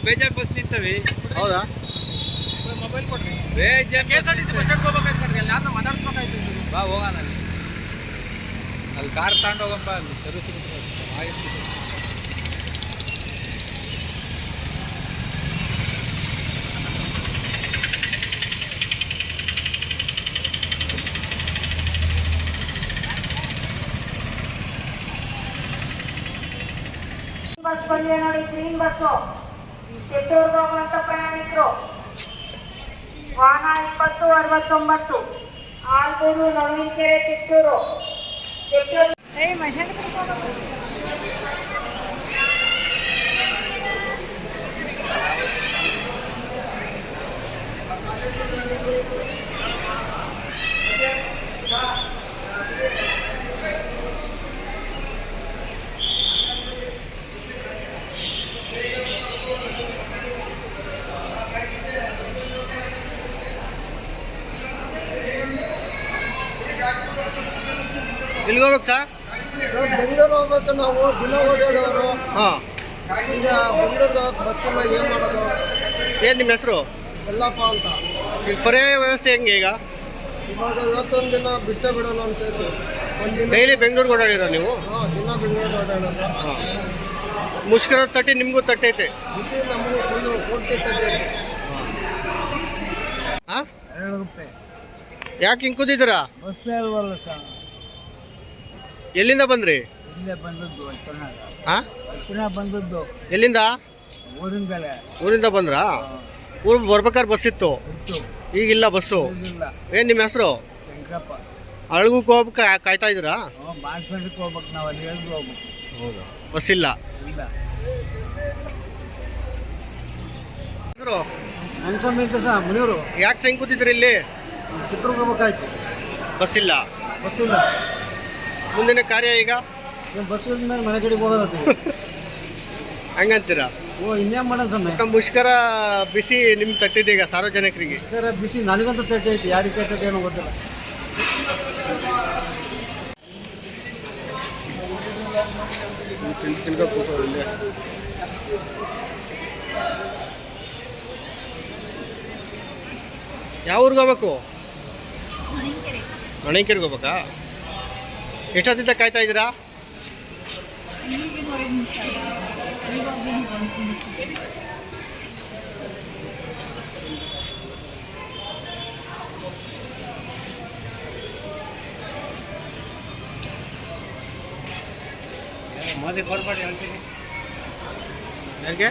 ಬೇಜಾರು ಬಸ್ ನಿಂತವೆ. ಹೌದಾ? ಮೊಬೈಲ್ ಕೊಡ್ರಿ. ಬೇಜಾರು KSRTC ಬಸ್ ಸ್ಟ್ಯಾಂಡ್ ಹೋಗ್ಬೇಕಾಯ್ತು ಕಣ್ರಿ. ಅಲ್ಲಿ ಯಾರನ್ನ ಮಾತಾಡ್ಸ್ಬೇಕಾಯ್ತು. ಬಾ ಹೋಗೋಣ ಅಲ್ಲಿ ಕಾರ್ ತಗೊಂಡು ಹೋಗಪ್ಪ. ಅಲ್ಲಿ ಸರ್ವಿಸ್ ಬಸ್ ಬಂದಿದೆ ನೋಡಿ, ಗ್ರೀನ್ ಬಸ್ಸು. ಚಿತ್ತೂರ್ಗೆ ಹೋಗುವಂತ ಪ್ರಯಾಣಿಕರು ವಾಹನ 2069 ಆಲ್ಗೂರು ನವೀನಕೆರೆ ಚಿತ್ತೂರು. ಎಲ್ಲಿಗೆ ಹೋಗ್ಬೇಕು ಸರ್? ಬೆಂಗಳೂರು ಹೋಗ್ಬೇಕು. ನಾವು ದಿನ ಓಡಾಡೋರು. ಹಾಂ. ಈಗ ಬೆಂಗಳೂರಿಗೆ ಹೋಗಕ್ಕೆ ಬಸ್ಸಲ್ಲ, ಏನು ಮಾಡೋದು? ಏನು ನಿಮ್ಮ ಹೆಸರು? ಎಲ್ಲಪ್ಪ ಅಂತ. ಈಗ ಪರ್ಯಾಯ ವ್ಯವಸ್ಥೆ ಹೆಂಗೆ ಈಗ? ಇವಾಗ ಇವತ್ತೊಂದು ದಿನ ಬಿಟ್ಟೇ ಬಿಡೋಣ ಅನ್ಸೈತಿ. ಒಂದಿನ ಡೈಲಿ ಬೆಂಗಳೂರಿಗೆ ಓಡಾಡಿರೋ ನೀವು? ಹಾಂ, ದಿನ ಬೆಂಗಳೂರು ಓಡಾಡೋದು. ಹಾಂ. ಮುಷ್ಕರದ ತಟ್ಟಿ ನಿಮಗೂ ತಟ್ಟೈತೆ? ಬಿಸಿ ನಮಗೂ ಫುಲ್ಲು ಪೂರ್ತಿ ತಟ್ಟೈತೆ. ಹಾಂ, 2 ರೂಪಾಯಿ. ಯಾಕೆ ಹಿಂಗೆ ಕೂತಿದ್ದೀರಾ? ಬಸ್ ಇಲ್ವಲ್ಲ ಸರ್. ಎಲ್ಲಿಂದ ಬಂದ್ರಿ? ಇಲ್ಲೇ ಬಂದದ್ದು, ಹಾಂ, ಬಂದದ್ದು. ಎಲ್ಲಿಂದ? ಊರಿಂದಲೇ. ಊರಿಂದ ಬಂದ್ರಾ? ಊರಿಗೆ ಬರ್ಬೇಕಾದ್ರೆ ಬಸ್ ಇತ್ತು, ಇತ್ತು. ಈಗಿಲ್ಲ ಬಸ್ಸು. ಇಲ್ಲ. ಏನು ನಿಮ್ಮ ಹೆಸರು? ಶಂಕರಪ್ಪ. ಅಳಗಕ್ಕೆ ಹೋಗ್ಬೇಕು ಕಾಯ್ತಾ ಇದ್ದೀರಾ? ಬಾಣಸಂಡಕ್ಕೆ ಹೋಗ್ಬೇಕು, ನಾವು ಅಲ್ಲಿ ಹೇಳ್ದು ಹೋಗ್ಬೇಕು. ಹೌದಾ? ಬಸ್ ಇಲ್ಲ? ಇಲ್ಲ. ಹೆಸರು? ಅನ್ಸ್ವಾಮಿ ಅಂತ ಸರ್, ಮುನಿಯವರು. ಯಾಕೆ ಸಂಗ್ ಕೂತಿದ್ರಿ ಇಲ್ಲಿ? ಚಿತ್ರದುರ್ಗ ಹೋಗ್ಬೇಕಾಯ್ತು. ಬಸ್ ಇಲ್ಲ? ಬಸ್ ಇಲ್ಲ. ಮುಂದಿನ ಕಾರ್ಯ ಈಗ? ಬಸ್ ಮೇಲೆ ಮನೆ ಕಡೆಗೆ ಹೋಗೋದು. ಹಂಗಂತೀರಾ? ಇನ್ನೇನು ಮಾಡೋದು ಸಮಯ. ಮುಷ್ಕರ ಬಿಸಿ ನಿಮ್ಗೆ ತಟ್ಟಿದೆ ಈಗ ಸಾರ್ವಜನಿಕರಿಗೆ? ಬಿಸಿ ನನಗಂತೂ ತಟ್ಟೆ ಐತಿ, ಯಾರಿಗೆ ತಟ್ಟೈತೆ ಏನೋ ಗೊತ್ತಿಲ್ಲ. ಯಾವ ಊರಿಗೆ ಹೋಗ್ಬೇಕು? ಮಣಿಕೆರೆಗೆ ಹೋಗ್ಬೇಕಾ? ಎಷ್ಟೊತ್ತಿಂದ ಕಾಯ್ತಾ ಇದ್ದೀರಾ? ಮೋದಿ ಕೊಡ್ಬೇಡಿ ಹೇಳ್ತೀನಿ. ಯಾಕೆ?